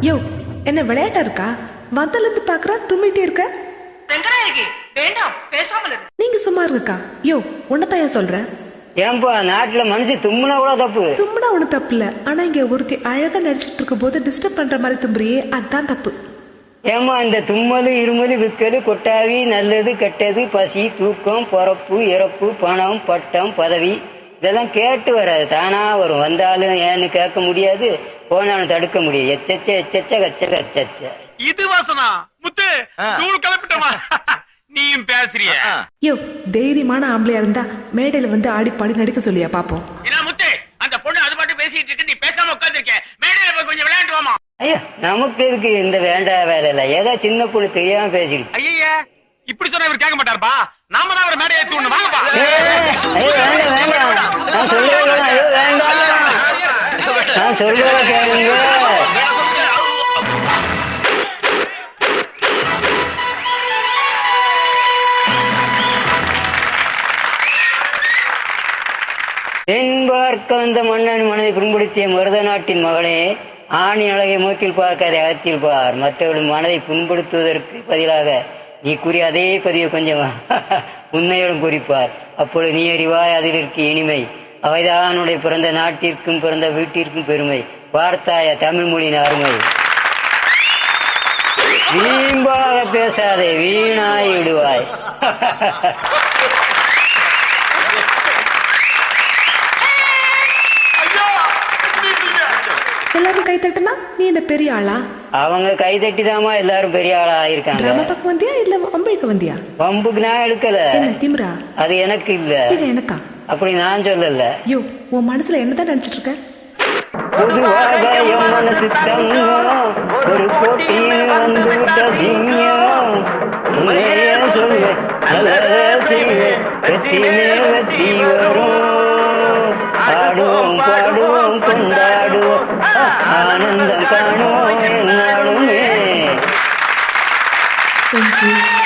யோ, என்ன விளையாட்டா இருக்கா? வந்தல இருந்து பாக்குறா தும்மிட்டே இருக்க. வெங்கடாயகி வேண்டாம், பேசாமல் இரு. நீங்க சும்மா இருக்கா? யோ, உன்னதாயா சொல்றேன். ஏன்பா நாட்டுல மனுஷன் தும்முனா கூட தப்பு. தும்முனா ஒண்ணு தப்பு இல்ல, ஆனா இங்க ஒருத்தி அழகா நடிச்சிட்டு இருக்கும் போது டிஸ்டர்ப் பண்ற மாதிரி தும்புறியே, அதான் தப்பு. ஏமா இந்த தும்மலு இருமலு விக்கலு கொட்டாவி நல்லது கெட்டது பசி தூக்கம் பொறப்பு இறப்பு பணம் பட்டம் பதவி இதெல்லாம் கேட்டு வராது, தானா வரும். வந்தாலும் ஏன்னு கேட்க முடியாது, போனாலும் தடுக்க முடியாது. எச்சச்ச எச்சச்ச கச்ச கச்சச்ச. இது வாசனா முத்து தூள் கலப்பிட்டமா நீயும் பேசுறிய. யோ, தைரியமான ஆம்பளையா இருந்தா மேடையில வந்து ஆடி பாடி நடிக்க சொல்லியா பாப்போம். என்ன முத்து, அந்த பொண்ணு அது பாட்டு பேசிட்டு இருக்கு, நீ பேசாம உட்கார்ந்திருக்க. மேடையில போய் கொஞ்சம் விளையாட்டு வாமா. ஐயா, நமக்கு இருக்கு இந்த வேண்டா வேலை இல்ல. ஏதோ சின்ன பொண்ணு தெரியாம பேசிடுச்சு. ஐயா இப்படி சொன்னா இவர் கேட்க மாட்டாருப்பா. நாம தான் அவர் மேடையை ஏத்தி ஒண்ணு வாங்கப்பா. வேண்டாம் வேண்டாம், நான் சொல்லுவேன். ஐயோ வேண்டாம், நான் சொல்லுவேன் கேளுங்க. தென்பார்க்க வந்த மன்னன் மனதை புண்படுத்திய மருத நாட்டின் மகனே, ஆணி அழகை முகத்தில் பார்க்காதே அகத்தில் பார். மற்றவர்கள் மனதை புண்படுத்துவதற்கு பதிலாக நீ கூறிய அதே பதிவை கொஞ்சம் உண்மையோடும் குறிப்பார். அப்பொழுது நீ அறிவாய் அதில் இருக்க இனிமை. அவைதானுடைய பிறந்த நாட்டிற்கும் பிறந்த வீட்டிற்கும் பெருமை. பார்த்தாய தமிழ் மொழியின் அருமை. வீம்பாக பேசாதே, வீணாய் விடுவாய். எல்லாரும் கை தட்டுனா நீ என்ன பெரிய ஆளா? அவங்க கை தட்டிதாமா எல்லாரும் பெரிய ஆளா ஆயிருக்காங்க. டிராமா பக்கம் வந்தியா இல்ல வம்புக்கு வந்தியா? வம்புக்கு நான் எடுக்கல. என்ன திமிரா? அது எனக்கு இல்ல. எனக்கா? அப்படி நான் சொல்லல. யோ, உன் மனசுல என்னதான் நினைச்சிட்டு இருக்க? பொதுவாக என் மனசு தங்கம், ஒரு போட்டியில் வந்து விட்ட சிங்கம். உண்மையே சொல்லு, நல்லதே செய்வே, வெற்றி மேல் வெற்றி வரும். ஆடுவோம் பாடுவோம் கொண்டாடுவோம், ஆனந்தம் காணுவோம் என்னாலுமே. Thank you.